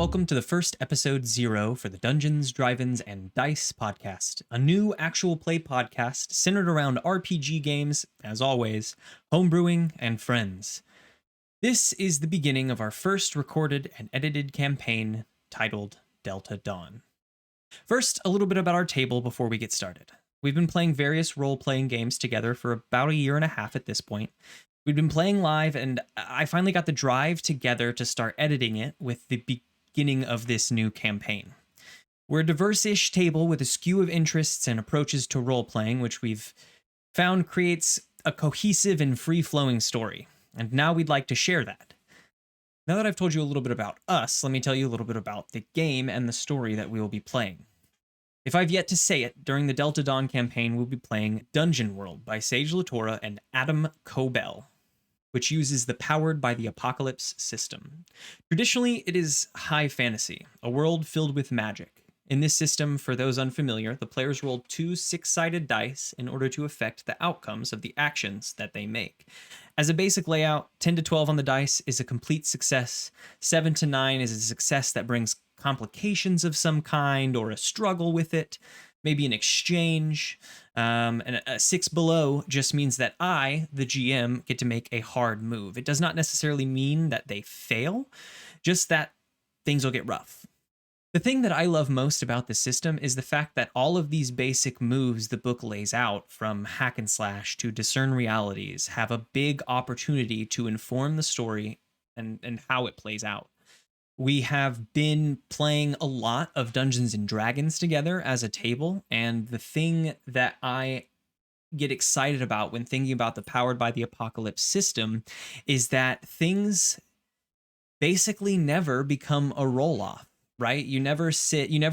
welcome to the first episode 0 for the Dungeons, Drive-Ins, and Dice podcast, a new actual play podcast centered around RPG games, as always, homebrewing, and friends. This is the beginning of our first recorded and edited campaign titled Delta Dawn. First, a little bit about our table before we get started. We've been playing various role-playing games together for about a year and a half at this point. We've been playing live, and I finally got the drive together to start editing it with the beginning of this new campaign. We're a diverse-ish table with a skew of interests and approaches to role-playing, which we've found creates a cohesive and free-flowing story, and now we'd like to share that. Now that I've told you a little bit about us, let me tell you a little bit about the game and the story that we will be playing. If I've yet to say it, during the Delta Dawn campaign, we'll be playing Dungeon World by Sage Latora and Adam Cobell, which uses the Powered by the Apocalypse system. Traditionally, it is high fantasy, a world filled with magic. In this system, for those unfamiliar, the players roll 2 six-sided dice in order to affect the outcomes of the actions that they make. As a basic layout, 10 to 12 on the dice is a complete success, 7 to 9 is a success that brings complications of some kind or a struggle with it, maybe an exchange, and a 6 below just means that I, the GM, get to make a hard move. It does not necessarily mean that they fail, just that things will get rough. The thing that I love most about the system is the fact that all of these basic moves the book lays out, from hack and slash to discern realities, have a big opportunity to inform the story and how it plays out. We have been playing a lot of Dungeons and Dragons together as a table, and the thing that I get excited about when thinking about the Powered by the Apocalypse system is that things basically never become a roll-off, right? You never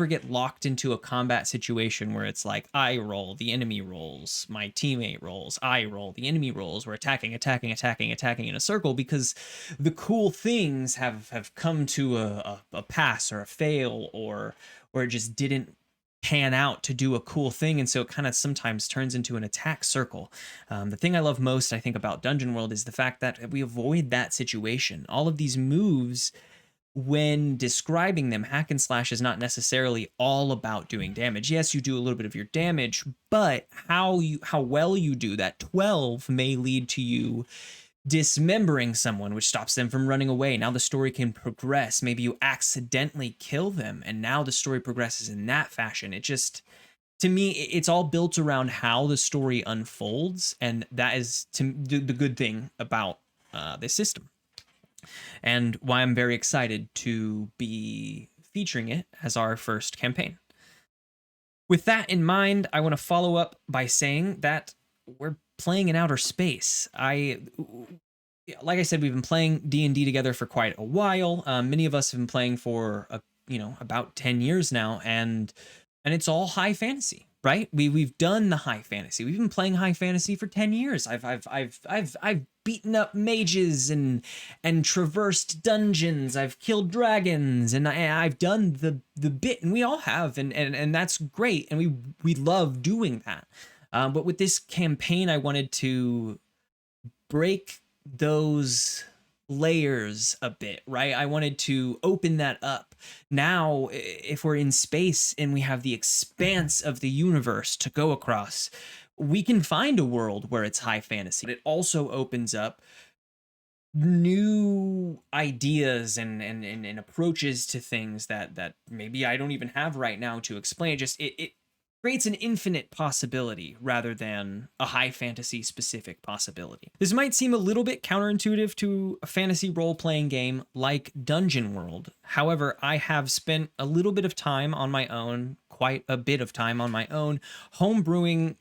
get locked into a combat situation where it's like, I roll, the enemy rolls, my teammate rolls, I roll, the enemy rolls, we're attacking in a circle, because the cool things have come to a pass or a fail, or it just didn't pan out to do a cool thing, and so it kind of sometimes turns into an attack circle. The thing I love most, I think, about Dungeon World is the fact that we avoid that situation. All of these moves, when describing them, hack and slash is not necessarily all about doing damage. Yes, you do a little bit of your damage, but how well you do that 12 may lead to you dismembering someone, which stops them from running away. Now the story can progress. Maybe you accidentally kill them, and now the story progresses in that fashion. It just, to me, it's all built around how the story unfolds, and that is the good thing about this system, and why I'm very excited to be featuring it as our first campaign. With that in mind, I want to follow up by saying that we're playing in outer space. Like I said, we've been playing D&D together for quite a while. Many of us have been playing for about 10 years now, and it's all high fantasy, right? We've done the high fantasy. We've been playing high fantasy for 10 years. I've beaten up mages and traversed dungeons. I've killed dragons, and I've done the bit, and we all have, and that's great, and we love doing that. But with this campaign, I wanted to break those layers a bit, right? I wanted to open that up. Now, if we're in space and we have the expanse of the universe to go across, we can find a world where it's high fantasy. But it also opens up new ideas and approaches to things that maybe I don't even have right now to explain. It creates an infinite possibility rather than a high fantasy specific possibility. This might seem a little bit counterintuitive to a fantasy role-playing game like Dungeon World. However, I have spent a little bit of time on my own, quite a bit of time on my own, homebrewing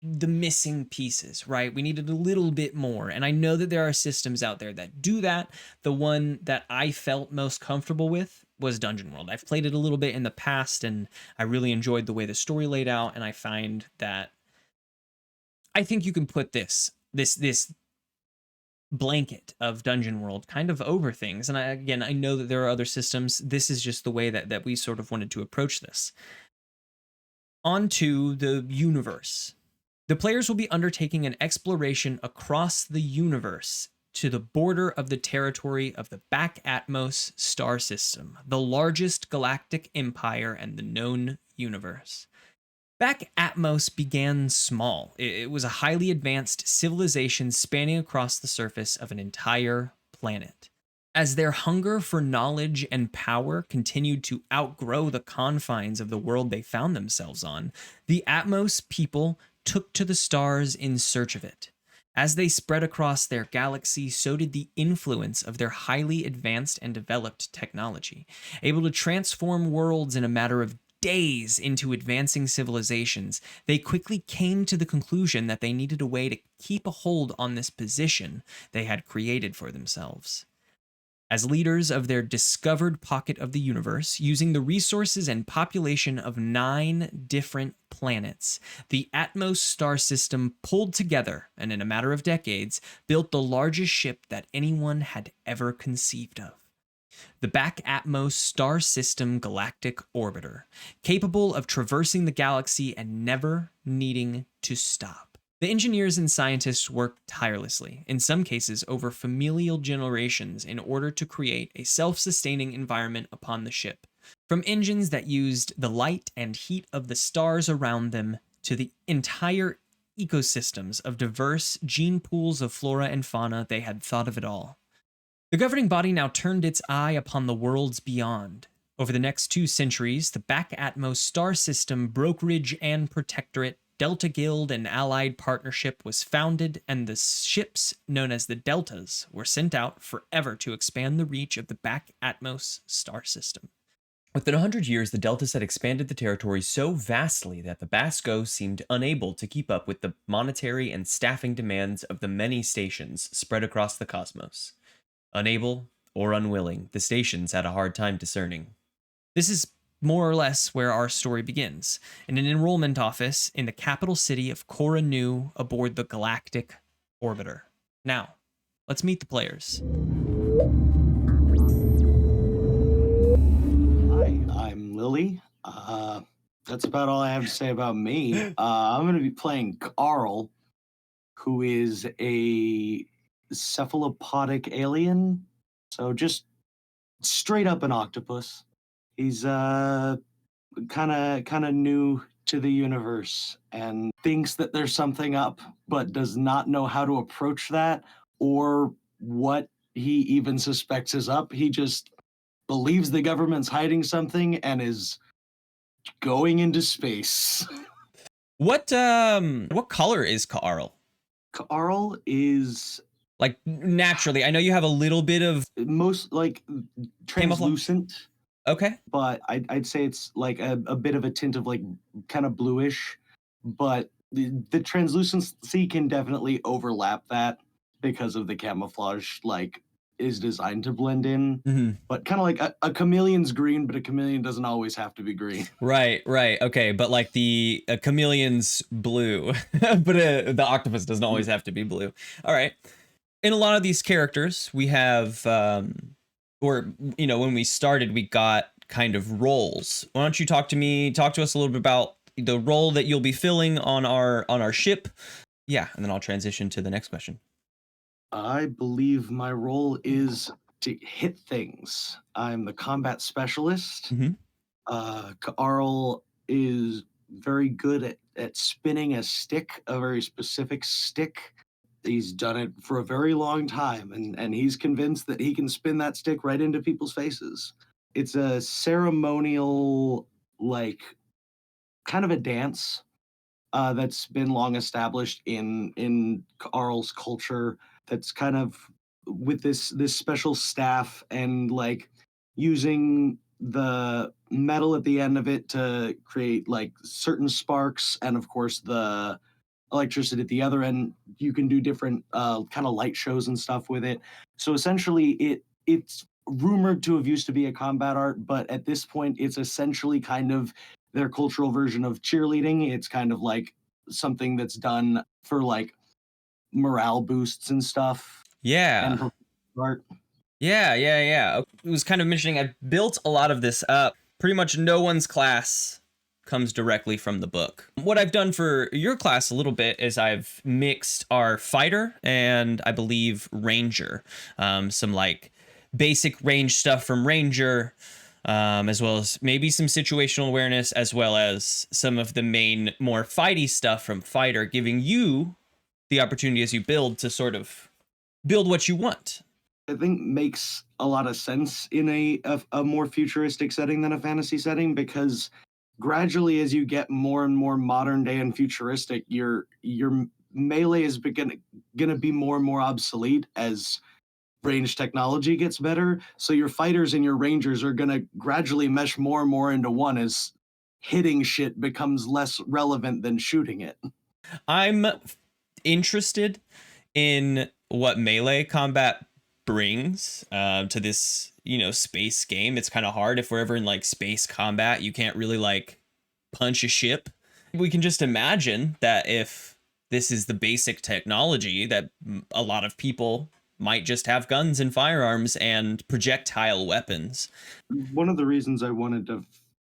the missing pieces, right? We needed a little bit more. And I know that there are systems out there that do that. The one that I felt most comfortable with was Dungeon World. I've played it a little bit in the past, and I really enjoyed the way the story laid out, and I find that I think you can put this blanket of Dungeon World kind of over things. And I know that there are other systems. This is just the way that we sort of wanted to approach this. On to the universe. The players will be undertaking an exploration across the universe to the border of the territory of the Back Atmos star system, the largest galactic empire and the known universe. Back Atmos began small. It was a highly advanced civilization spanning across the surface of an entire planet. As their hunger for knowledge and power continued to outgrow the confines of the world they found themselves on, the Atmos people took to the stars in search of it. As they spread across their galaxy, so did the influence of their highly advanced and developed technology, able to transform worlds in a matter of days into advancing civilizations. They quickly came to the conclusion that they needed a way to keep a hold on this position they had created for themselves. As leaders of their discovered pocket of the universe, using the resources and population of 9 different planets, the Atmos star system pulled together and, in a matter of decades, built the largest ship that anyone had ever conceived of. The Back Atmos Star System Galactic Orbiter, capable of traversing the galaxy and never needing to stop. The engineers and scientists worked tirelessly, in some cases over familial generations, in order to create a self-sustaining environment upon the ship. From engines that used the light and heat of the stars around them to the entire ecosystems of diverse gene pools of flora and fauna, they had thought of it all. The governing body now turned its eye upon the worlds beyond. Over the next 2 centuries, the Back Atmos Star System Brokerage and Protectorate Delta Guild and Allied Partnership was founded, and the ships known as the Deltas were sent out forever to expand the reach of the Back Atmos star system. Within 100 years, the Deltas had expanded the territory so vastly that the Basco seemed unable to keep up with the monetary and staffing demands of the many stations spread across the cosmos. Unable or unwilling, the stations had a hard time discerning. This is more or less where our story begins, in an enrollment office in the capital city of Cora Nu aboard the Galactic Orbiter. Now, let's meet the players. Hi, I'm Lily. That's about all I have to say about me. I'm going to be playing Carl, who is a cephalopodic alien. So just straight up an octopus. He's kind of new to the universe and thinks that there's something up, but does not know how to approach that or what he even suspects is up. He just believes the government's hiding something and is going into space. What color is Carl? Carl is Like, naturally, I know you have a little bit of most like translucent, okay. but I'd say it's like a bit of a tint of like kind of bluish, but the translucency can definitely overlap that because of the camouflage, like is designed to blend in. Mm-hmm. But kind of like a chameleon's green, but a chameleon doesn't always have to be green. Right. Okay, but like the chameleon's blue, but the octopus doesn't always have to be blue. All right. In a lot of these characters, we have, or when we started, we got kind of roles. Why don't you talk to us a little bit about the role that you'll be filling on our ship? Yeah, and then I'll transition to the next question. I believe my role is to hit things. I'm the combat specialist. Mm-hmm. Carl is very good at spinning a stick, a very specific stick. He's done it for a very long time, and he's convinced that he can spin that stick right into people's faces. It's a ceremonial, like, kind of a dance that's been long established in Carl's culture. That's kind of with this special staff and like using the metal at the end of it to create like certain sparks, and of course the electricity at the other end. You can do different kind of light shows and stuff with it. So essentially, it's rumored to have used to be a combat art, but at this point, it's essentially kind of their cultural version of cheerleading. It's kind of like something that's done for like morale boosts and stuff. Yeah. And art. Yeah. It was kind of mentioning I built a lot of this up. Pretty much no one's class comes directly from the book. What I've done for your class a little bit is I've mixed our fighter and I believe ranger, some like basic range stuff from ranger, as well as maybe some situational awareness, as well as some of the main more fighty stuff from fighter, giving you the opportunity as you build to sort of build what you want. I think makes a lot of sense in a more futuristic setting than a fantasy setting, because gradually as you get more and more modern day and futuristic, your melee is gonna be more and more obsolete as range technology gets better. So your fighters and your rangers are gonna gradually mesh more and more into one as hitting shit becomes less relevant than shooting it. I'm interested in what melee combat brings to this, space game. It's kind of hard if we're ever in like space combat. You can't really like punch a ship. We can just imagine that if this is the basic technology, that a lot of people might just have guns and firearms and projectile weapons. One of the reasons I wanted to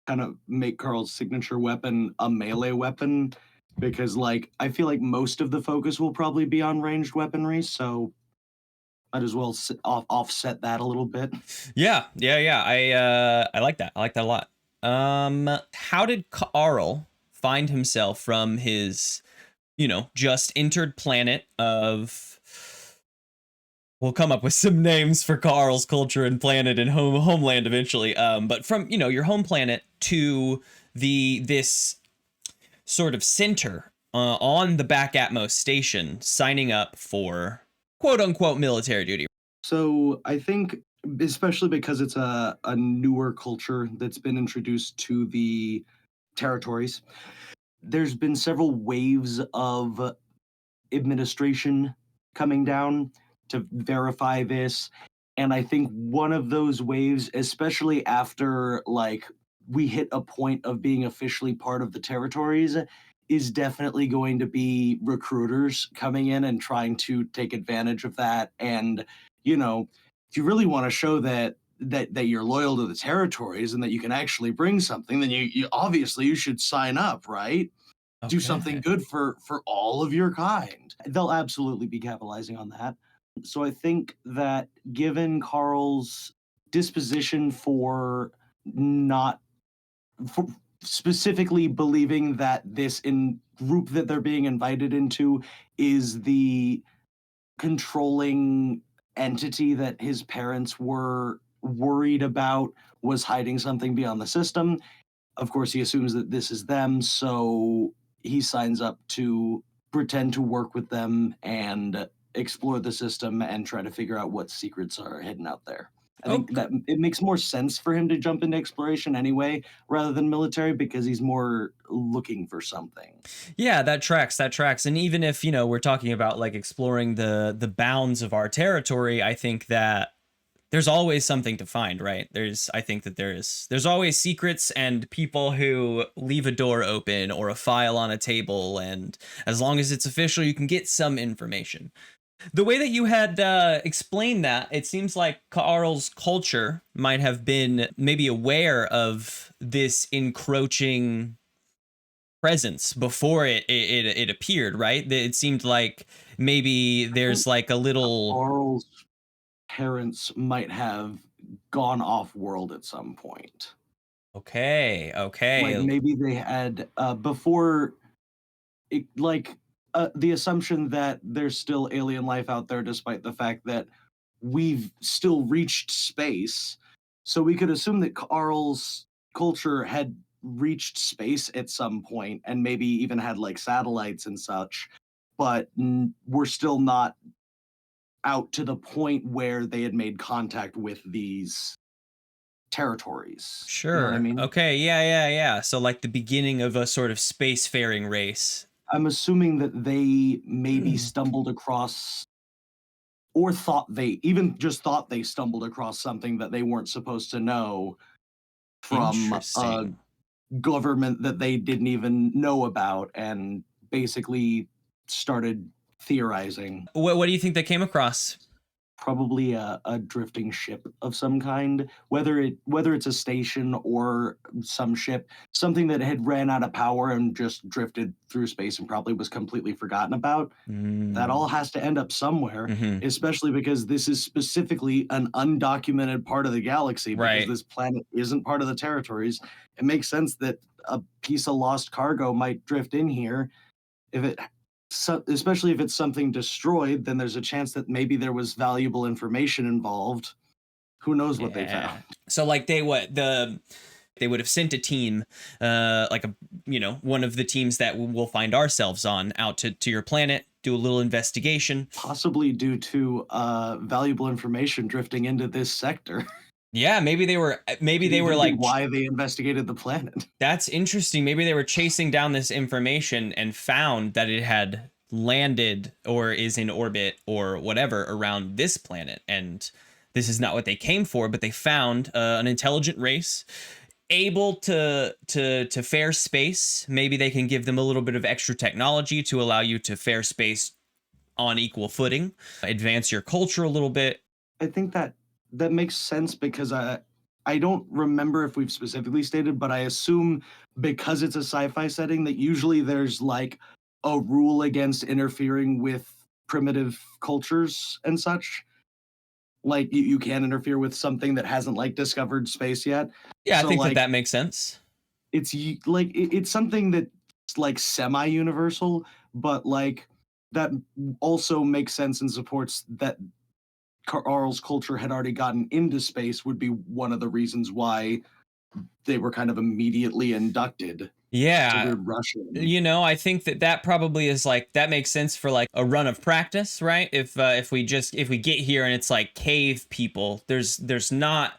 kind of make Carl's signature weapon a melee weapon, because like I feel like most of the focus will probably be on ranged weaponry, so might as well offset that a little bit. Yeah. I like that. I like that a lot. How did Carl find himself from his, just entered planet of, we'll come up with some names for Carl's culture and planet and homeland eventually. But from, your home planet to this sort of center on the back Atmos station, signing up for quote unquote military duty. So I think, especially because it's a newer culture that's been introduced to the territories, there's been several waves of administration coming down to verify this. And I think one of those waves, especially after like we hit a point of being officially part of the territories, is definitely going to be recruiters coming in and trying to take advantage of that. And, you know, if you really want to show that you're loyal to the territories and that you can actually bring something, then you obviously you should sign up, right? Do something Okay. good for all of your kind. They'll absolutely be capitalizing on that. So I think that given Carl's disposition for not for specifically believing that this in group that they're being invited into is the controlling entity that his parents were worried about was hiding something beyond the system, of course, he assumes that this is them, so he signs up to pretend to work with them and explore the system and try to figure out what secrets are hidden out there. I think Okay. that it makes more sense for him to jump into exploration anyway, rather than military, because he's more looking for something. Yeah, that tracks. That tracks. And even if, we're talking about like exploring the bounds of our territory, I think that there's always something to find, right? I think that there's always secrets and people who leave a door open or a file on a table, and as long as it's official, you can get some information. The way that you had explained that, it seems like Carl's culture might have been maybe aware of this encroaching presence before it appeared, right? It seemed like maybe I think there's like a little. Carl's parents might have gone off world at some point. Okay, Like okay. maybe they had before it, like the assumption that there's still alien life out there, despite the fact that we've still reached space. So we could assume that Carl's culture had reached space at some point and maybe even had like satellites and such, but we're still not out to the point where they had made contact with these territories. You know what I Sure. mean? Okay, yeah. So like the beginning of a sort of spacefaring race. I'm assuming that they maybe stumbled across or thought they even just thought they stumbled across something that they weren't supposed to know from a Interesting. government that they didn't even know about, and basically started theorizing. What do you think they came across? probably a drifting ship of some kind, whether it's a station or some ship, something that had ran out of power and just drifted through space and probably was completely forgotten about. That all Mm. has to end up somewhere, Hmm. especially because this is specifically an undocumented part of the galaxy because Right. this planet isn't part of the territories. It makes sense that a piece of lost cargo might drift in here. If it especially if it's something destroyed, then there's a chance that maybe there was valuable information involved. Who knows what they found? Yeah. So like they would have sent a team, like a one of the teams that we'll find ourselves on, out to your planet, do a little investigation. Possibly due to valuable information drifting into this sector. Yeah, maybe Could they were even be like why they investigated the planet. that's interesting. Maybe they were chasing down this information and found that it had landed or is in orbit or whatever around this planet. And this is not what they came for, but they found an intelligent race able to fare space. Maybe they can give them a little bit of extra technology to allow you to fare space on equal footing, advance your culture a little bit. I think that that makes sense because I don't remember if we've specifically stated, but I assume because it's a sci-fi setting that usually there's like a rule against interfering with primitive cultures and such. Like you can't interfere with something that hasn't like discovered space yet. Yeah, I So think that like that makes sense. it's something that's like semi-universal, but like that also makes sense and supports that Carl's culture had already gotten into space would be one of the reasons why they were kind of immediately inducted. It's a Yeah, weird Russian. I think that that probably is like that makes sense for like a run of practice, right? If we get here and it's like cave people, there's not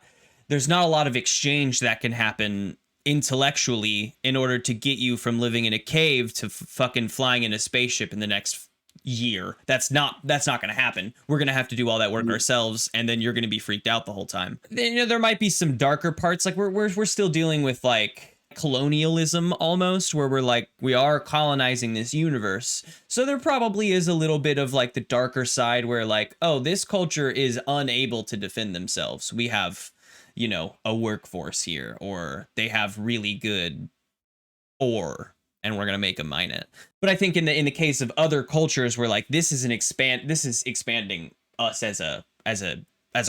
a lot of exchange that can happen intellectually in order to get you from living in a cave to fucking flying in a spaceship in the next year. That's not going to happen. We're going to have to do all that work ourselves, and then you're going to be freaked out the whole time. Then, there might be some darker parts, like we're still dealing with like colonialism almost, where we're like we are colonizing this universe. So there probably is a little bit of like the darker side where like, oh, this culture is unable to defend themselves. We have a workforce here, or they have really good ore, and we're gonna make them mine it. But I think in the case of other cultures, where like this is expanding us as a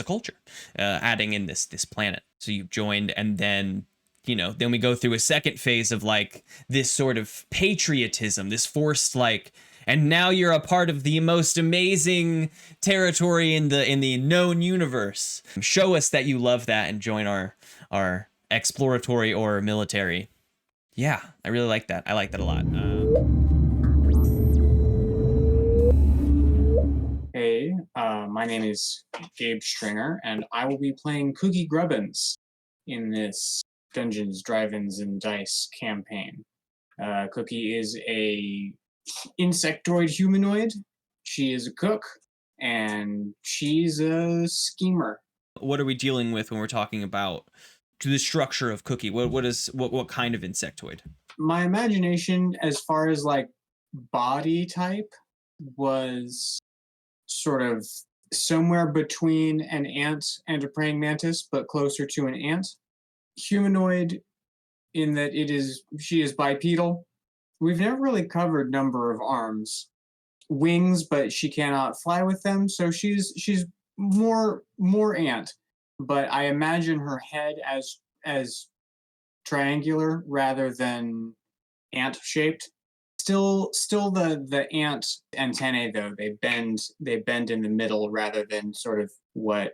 culture, adding in this planet. So you've joined, and then then we go through a second phase of like this sort of patriotism, this forced like, and now you're a part of the most amazing territory in the known universe. Show us that you love that and join our exploratory or military. Yeah, I really like that. I like that a lot. Hey, my name is Gabe Stringer, and I will be playing Cookie Grubbins in this Dungeons, Drive-ins, and Dice campaign. Cookie is a insectoid humanoid. She is a cook, and she's a schemer. what are we dealing with when we're talking about the structure of Cookie? What kind of insectoid? My imagination, as far as like body type, was sort of somewhere between an ant and a praying mantis, but closer to an ant. Humanoid in that she is bipedal. We've never really covered number of arms, wings, but she cannot fly with them, so she's more ant. But I imagine her head as triangular rather than ant shaped. Still the ant antennae though, they bend in the middle rather than sort of what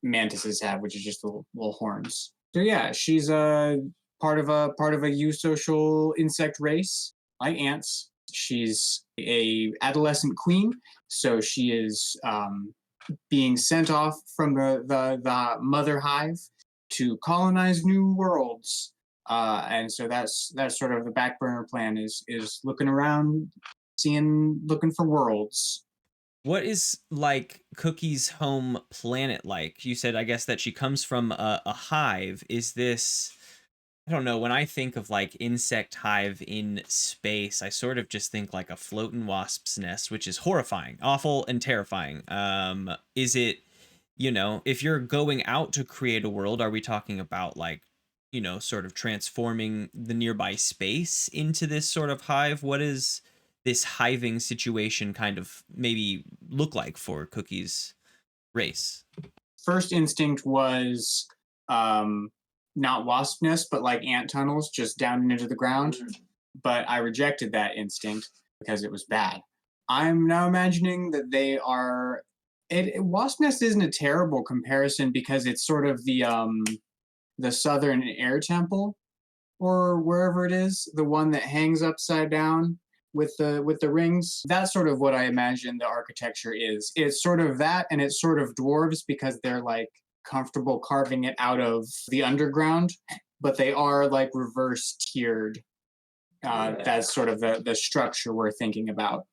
mantises have, which is just little horns. So yeah, she's a part of a eusocial insect race like ants. She's a adolescent queen, so she is being sent off from the mother hive to colonize new worlds. And so that's sort of the back burner plan is looking around, looking for worlds. What is like Cookie's home planet like? You said, I guess, that she comes from a hive. Is this, I don't know, when I think of like insect hive in space, I sort of just think like a floating wasp's nest, which is horrifying, awful, and terrifying. Is it if you're going out to create a world, are we talking about like, sort of transforming the nearby space into this sort of hive? What is this hiving situation kind of maybe look like for Cookie's race? First instinct was not wasp nests, but like ant tunnels just down into the ground. But I rejected that instinct because it was bad. I'm now imagining that they are. Wasp nest isn't a terrible comparison because it's sort of the southern air temple or wherever it is, the one that hangs upside down with the rings. That's sort of what I imagine the architecture is. It's sort of that, and it's sort of dwarves because they're like comfortable carving it out of the underground, but they are like reverse tiered. That's sort of the structure we're thinking about.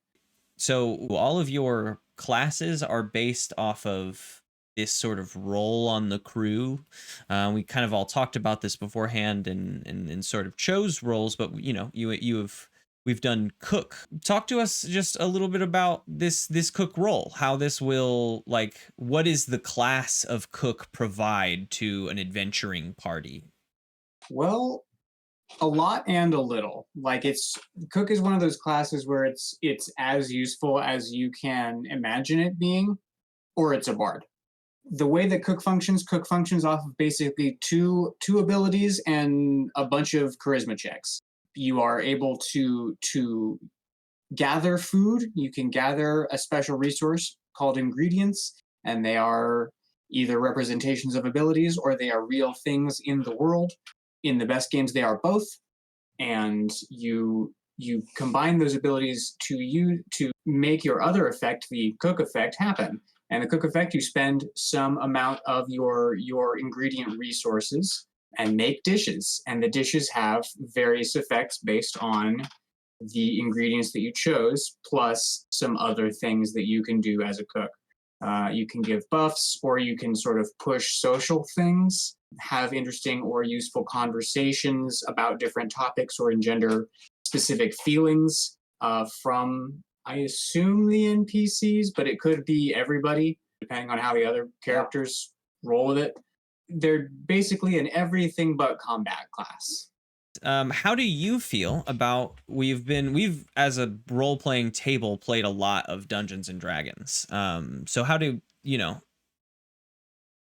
So all of your classes are based off of this sort of role on the crew. We kind of all talked about this beforehand and sort of chose roles, but we've done cook. Talk to us just a little bit about this cook role, how this will, like, what is the class of cook provide to an adventuring party? Well, a lot and a little. Like cook is one of those classes where it's as useful as you can imagine it being, or it's a bard. The way that cook functions off of basically two abilities and a bunch of charisma checks. You are able to gather food. You can gather a special resource called ingredients, and they are either representations of abilities or they are real things in the world. In the best games, they are both, and you combine those abilities to make your other effect, the cook effect, happen. And the cook effect, you spend some amount of your ingredient resources and make dishes, and the dishes have various effects based on the ingredients that you chose, plus some other things that you can do as a cook. You can give buffs, or you can sort of push social things, have interesting or useful conversations about different topics, or engender specific feelings from, I assume, the NPCs, but it could be everybody, depending on how the other characters roll with it. They're basically an everything but combat class. How do you feel about we've as a role-playing table played a lot of Dungeons and Dragons. So how do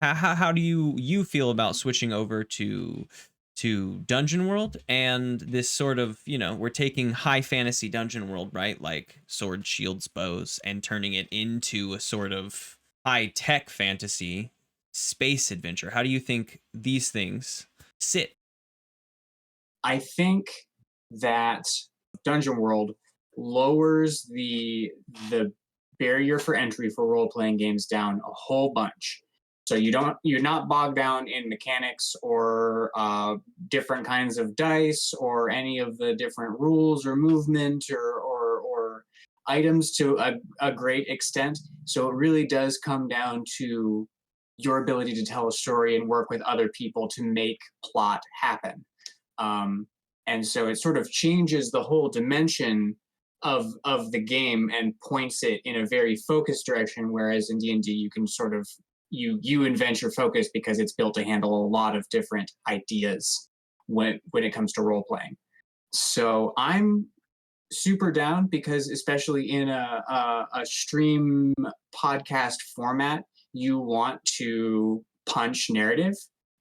how do you feel about switching over to Dungeon World and this sort of, we're taking high fantasy Dungeon World, right? Like swords, shields, bows, and turning it into a sort of high tech fantasy space adventure. How do you think these things sit? I think that Dungeon World lowers the barrier for entry for role playing games down a whole bunch. So you're not bogged down in mechanics or different kinds of dice or any of the different rules or movement or items to a great extent. So it really does come down to your ability to tell a story and work with other people to make plot happen. And so it sort of changes the whole dimension of the game and points it in a very focused direction. Whereas in D&D, you can sort of you invent your focus because it's built to handle a lot of different ideas when it comes to role playing. So I'm super down because, especially in a stream podcast format, you want to punch narrative.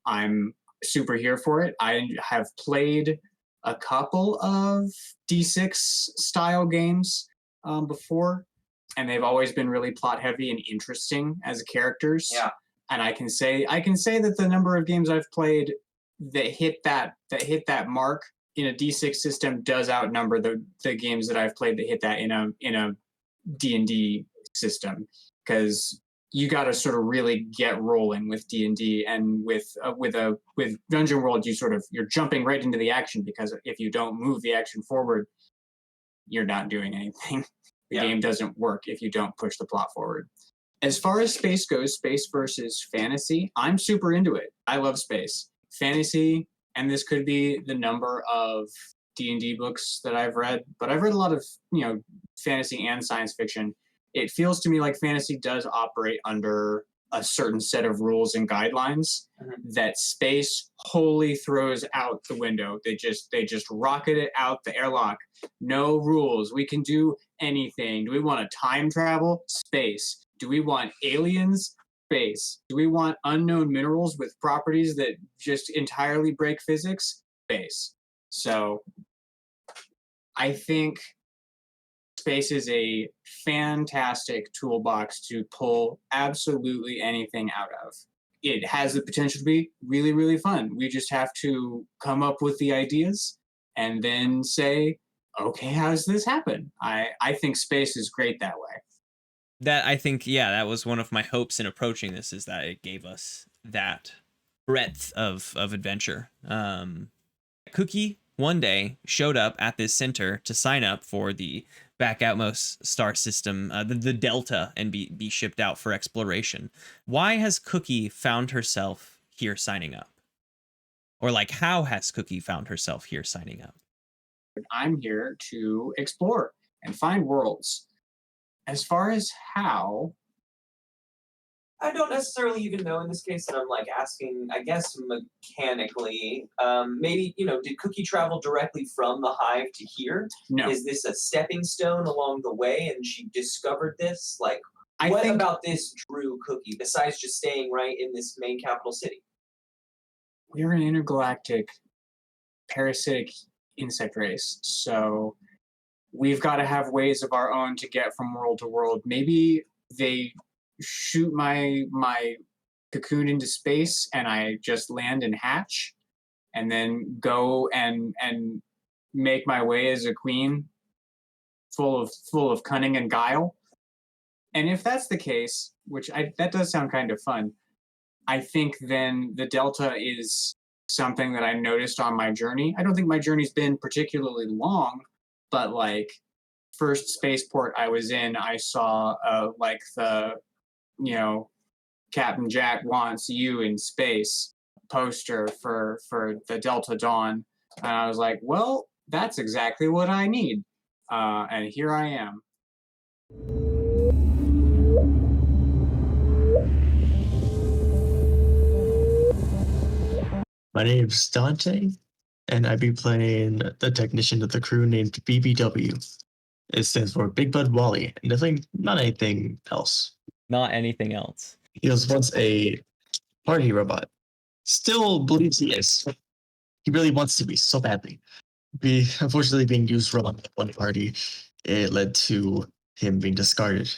I'm super here for it. I have played a couple of D6 style games before, and they've always been really plot heavy and interesting as characters. Yeah. And I can say that the number of games I've played that hit that mark in a D6 system does outnumber the games that I've played that hit that in a D&D system, because you got to sort of really get rolling with D&D, and with Dungeon World, you're jumping right into the action, because if you don't move the action forward, you're not doing anything. The game doesn't work if you don't push the plot forward. As far as space goes, space versus fantasy, I'm super into it. I love space. Fantasy, and this could be the number of D&D books that I've read, but I've read a lot of, fantasy and science fiction. It feels to me like fantasy does operate under a certain set of rules and guidelines that space wholly throws out the window. They just rocket it out the airlock. No rules. We can do anything. Do we want to time travel? Space. Do we want aliens? Space. Do we want unknown minerals with properties that just entirely break physics? Space. So I think space is a fantastic toolbox to pull absolutely anything out of. It has the potential to be really, really fun. We just have to come up with the ideas and then say, okay, how does this happen? I think space is great that way. That I think, yeah, that was one of my hopes in approaching this, is that it gave us that breadth of adventure. Cookie one day showed up at this center to sign up for the back outmost star system, the Delta, and be shipped out for exploration. Why has Cookie found herself here signing up? Or like, how has Cookie found herself here signing up? I'm here to explore and find worlds. As far as how, I don't necessarily even know in this case, and I'm like asking, I guess mechanically, maybe, did Cookie travel directly from the hive to here? no. Is this a stepping stone along the way and she discovered this? Like, I what think about this drew Cookie besides just staying right in this main capital city? we're an intergalactic parasitic insect race, so we've got to have ways of our own to get from world to world. Maybe they shoot my cocoon into space and I just land and hatch and then go and make my way as a queen full of cunning and guile. And if that's the case, that does sound kind of fun, I think then the Delta is something that I noticed on my journey. I don't think my journey's been particularly long, but like first spaceport I was in, I saw like the, Captain Jack wants you in space poster for the Delta Dawn, and I was like, well, that's exactly what I need, and here I am. My name's Dante, and I'd be playing the technician of the crew named BBW. It stands for Big Bud Wally, and definitely not anything else. Not anything else. He was once a party robot. Still believes he is. He really wants to be so badly. Unfortunately, being used wrong at one party, it led to him being discarded.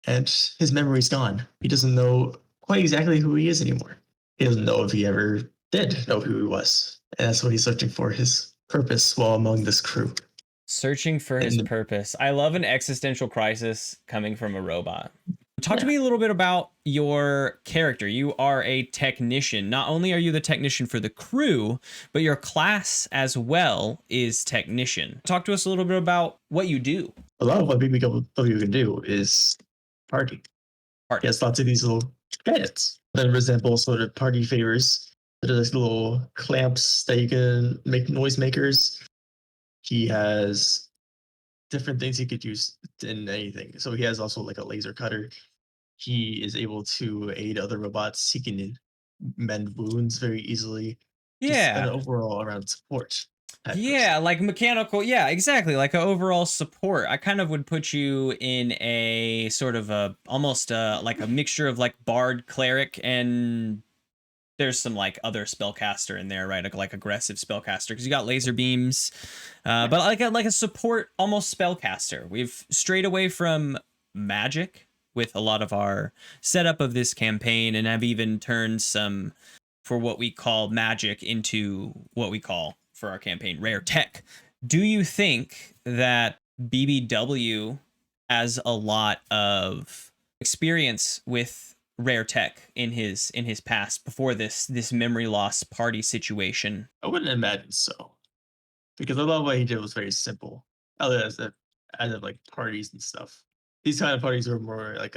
And his memory's gone. He doesn't know quite exactly who he is anymore. He doesn't know if he ever did know who he was. And that's what he's searching for, his purpose while among this crew. Searching for his purpose. I love an existential crisis coming from a robot. Talk to me a little bit about your character. You are a technician. Not only are you the technician for the crew, but your class as well is technician. Talk to us a little bit about what you do. A lot of what BBW can do is party. He has lots of these little gadgets that resemble sort of party favors. There's little clamps that you can make noisemakers. He has different things he could use in anything. So he has also like a laser cutter. He is able to aid other robots. He can mend wounds very easily. Just an Yeah. overall around support. Yeah, like mechanical. Yeah, exactly. Like an overall support. I kind of would put you in a sort of a almost like a mixture of like bard, cleric, and there's some like other spellcaster in there, right? Like aggressive spellcaster, because you got laser beams, but like a support almost spellcaster. We've strayed away from magic with a lot of our setup of this campaign, and have even turned some for what we call magic into what we call for our campaign rare tech. Do you think that BBW has a lot of experience with rare tech in his past before this memory loss party situation? I wouldn't imagine so, because a lot of what he did was very simple. Other as of like parties and stuff. These kind of parties were more like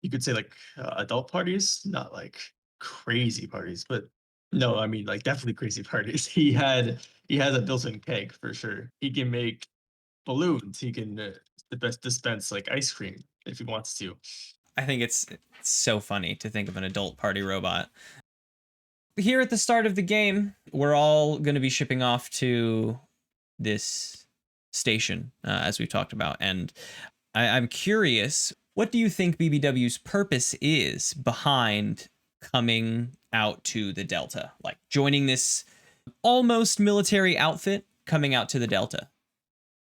you could say like adult parties, not like crazy parties, but no, I mean like definitely crazy parties. He has a built-in keg for sure. He can make balloons. He can dispense like ice cream if he wants to. I think it's so funny to think of an adult party robot. Here at the start of the game, we're all going to be shipping off to this station, as we've talked about. And I'm curious, what do you think BBW's purpose is behind coming out to the Delta? Like joining this almost military outfit, coming out to the Delta.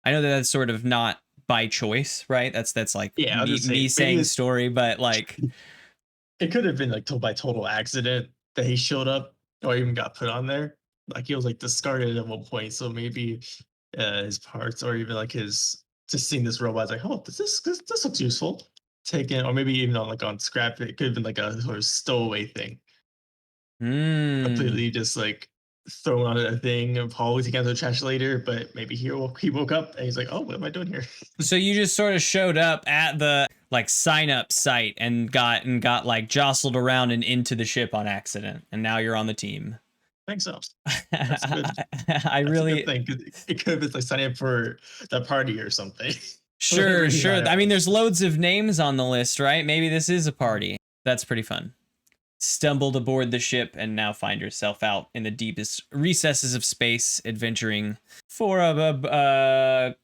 I know that that's sort of not by choice, right? That's like me saying story, but like it could have been like by total accident that he showed up or even got put on there. Like he was like discarded at one point, so maybe his parts or even like his just seeing this robot is like, oh, this looks useful. Taken, or maybe even on scrap. It could have been like a sort of stowaway thing. Completely just like thrown on a thing and probably taken out to the trash later. But maybe he woke up and he's like, oh, what am I doing here? So you just sort of showed up at the like sign up site and got like jostled around and into the ship on accident, and now you're on the team. I think so. That's good. That's I really a good thing. It could have been like signing up for the party or something. Sure. I mean, there's loads of names on the list, right? Maybe this is a party. That's pretty fun. Stumbled aboard the ship and now find yourself out in the deepest recesses of space, adventuring for a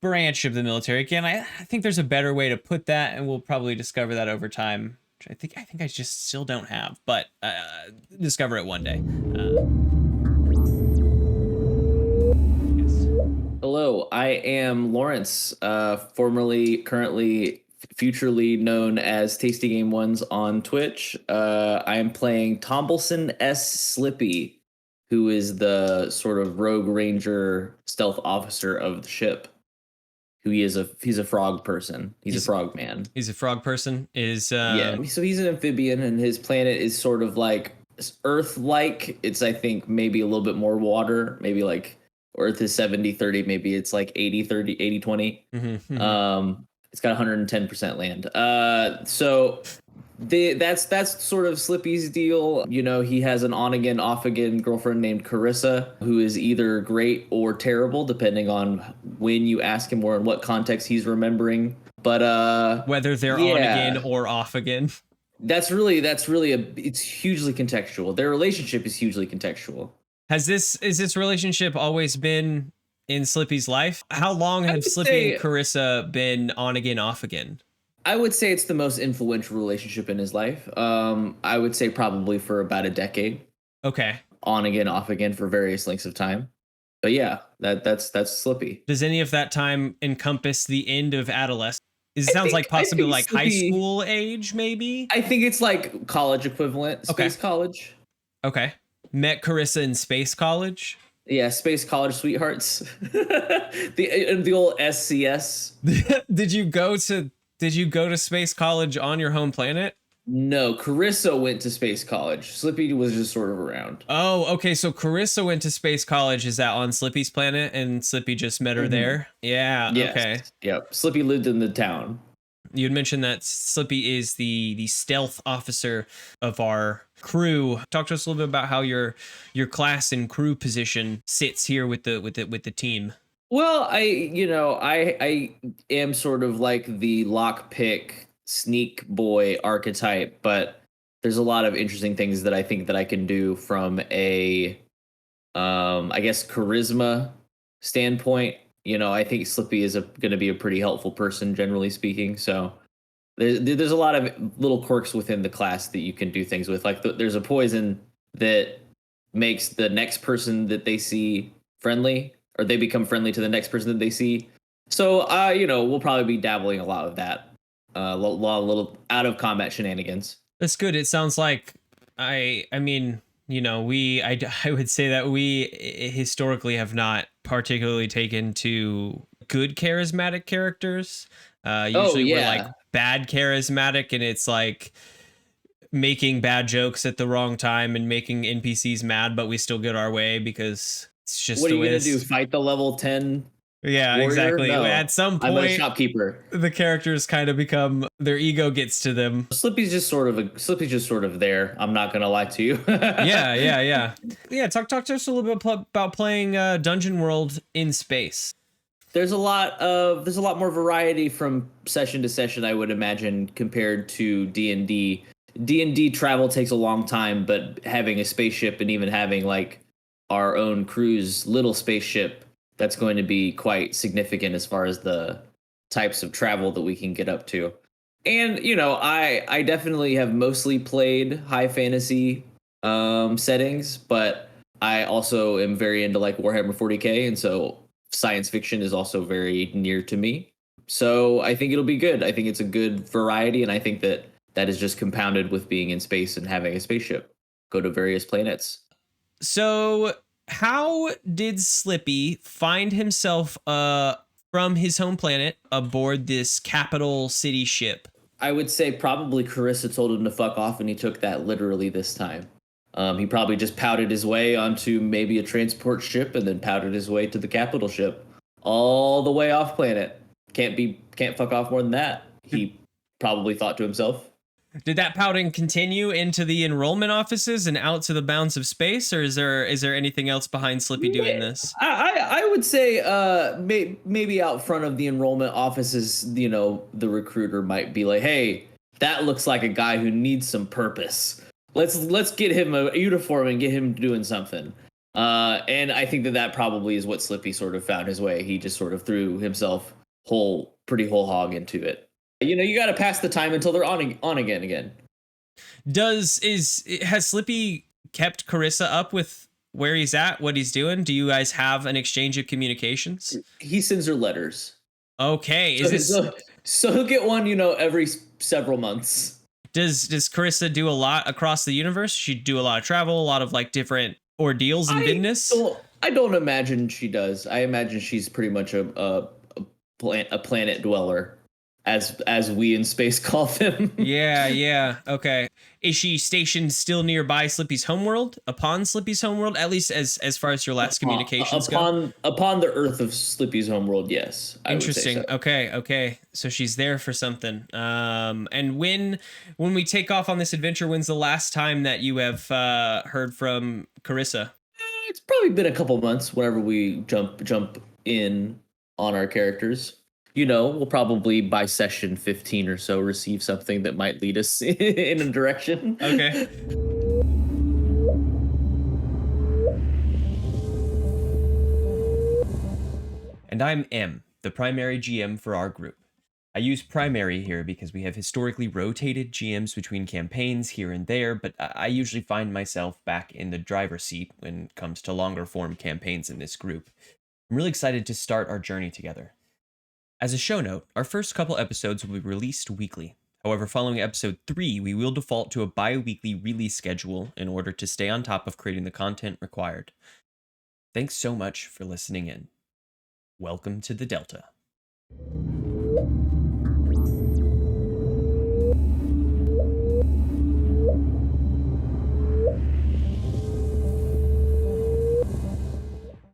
branch of the military. Again, I think there's a better way to put that, and we'll probably discover that over time. Which I think I just still don't have, but discover it one day. Hello, I am Lawrence, currently, futurely known as Tasty Game Ones on Twitch. I am playing Tombleson S. Slippy, who is the sort of rogue ranger stealth officer of the ship. He's a frog person. He's a frog man. He's a frog person. Yeah, so he's an amphibian, and his planet is sort of like Earth-like. It's, I think, maybe a little bit more water, maybe like Earth is 70-30, maybe it's like 80-30, 80-20. Mm-hmm. It's got 110% land. So that's sort of Slippy's deal. You know, he has an on-again, off-again girlfriend named Carissa, who is either great or terrible, depending on when you ask him or in what context he's remembering. But whether they're on again or off again. It's hugely contextual. Their relationship is hugely contextual. Is this relationship always been in Slippy's life? How long have Slippy and Carissa been on again, off again? I would say it's the most influential relationship in his life. I would say probably for about a decade. Okay. On again, off again for various lengths of time. But yeah, that's Slippy. Does any of that time encompass the end of adolescence? It sounds like possibly like Slippy, high school age, maybe? I think it's like college equivalent, space college. Okay. Met Carissa in space college? Yeah, space college sweethearts. the old SCS. Did you go to space college on your home planet? No, Carissa went to space college. Slippy was just sort of around. Oh, okay. So Carissa went to space college. Is that on Slippy's planet, and Slippy just met her there? Yeah. Yes. Okay. Yep. Slippy lived in the town. You had mentioned that Slippy is the stealth officer of our crew. Talk to us a little bit about how your class and crew position sits here with the team. Well, I am sort of like the lockpick sneak boy archetype, but there's a lot of interesting things that I think that I can do from a I guess charisma standpoint. You know, I think Slippy is going to be a pretty helpful person, generally speaking. So there's a lot of little quirks within the class that you can do things with. Like there's a poison that makes the next person that they see friendly, or they become friendly to the next person that they see. So, we'll probably be dabbling a lot of that, a little out of combat shenanigans. That's good. It sounds like I would say that we historically have not particularly taken to good charismatic characters. Usually we're like bad charismatic, and it's like making bad jokes at the wrong time and making NPCs mad, but we still get our way because it's just what are you going to do? Fight the level 10? Yeah, warrior? Exactly. No, at some point, I'm a shopkeeper. The characters kind of become, their ego gets to them. Slippy's just sort of there. I'm not gonna lie to you. Yeah. Talk to us a little bit about playing Dungeon World in space. There's a lot more variety from session to session, I would imagine, compared to D&D. D&D travel takes a long time, but having a spaceship and even having like our own crew's little spaceship, that's going to be quite significant as far as the types of travel that we can get up to. And I definitely have mostly played high fantasy settings, but I also am very into like Warhammer 40K, and so science fiction is also very near to me. So I think it'll be good. I think it's a good variety, and I think that is just compounded with being in space and having a spaceship go to various planets. So how did Slippy find himself from his home planet aboard this capital city ship? I would say probably Carissa told him to fuck off, and he took that literally this time. He probably just pouted his way onto maybe a transport ship and then pouted his way to the capital ship all the way off planet. Can't fuck off more than that. He probably thought to himself. Did that pouting continue into the enrollment offices and out to the bounds of space, or is there anything else behind Slippy doing this? I would say maybe out front of the enrollment offices, the recruiter might be like, "Hey, that looks like a guy who needs some purpose. Let's get him a uniform and get him doing something." And I think that probably is what Slippy sort of found his way. He just sort of threw himself pretty whole hog into it. You got to pass the time until they're on again. Has Slippy kept Carissa up with where he's at, what he's doing? Do you guys have an exchange of communications? He sends her letters. Okay, so he'll get one, every several months. Does Carissa do a lot across the universe? She do a lot of travel, a lot of like different ordeals and business. I don't imagine she does. I imagine she's pretty much a planet dweller, as we in space call them. Yeah. Okay. Is she stationed still nearby Slippy's homeworld? Upon Slippy's homeworld, at least as far as your last communications go? Upon the Earth of Slippy's homeworld, yes. Interesting. I would say so. Okay. So she's there for something. And when we take off on this adventure, when's the last time that you have heard from Carissa? It's probably been a couple months whenever we jump in on our characters. We'll probably by session 15 or so receive something that might lead us in a direction. Okay. And I'm M, the primary GM for our group. I use primary here because we have historically rotated GMs between campaigns here and there, but I usually find myself back in the driver's seat when it comes to longer form campaigns in this group. I'm really excited to start our journey together. As a show note, our first couple episodes will be released weekly. However, following episode 3, we will default to a bi-weekly release schedule in order to stay on top of creating the content required. Thanks so much for listening in. Welcome to the Delta.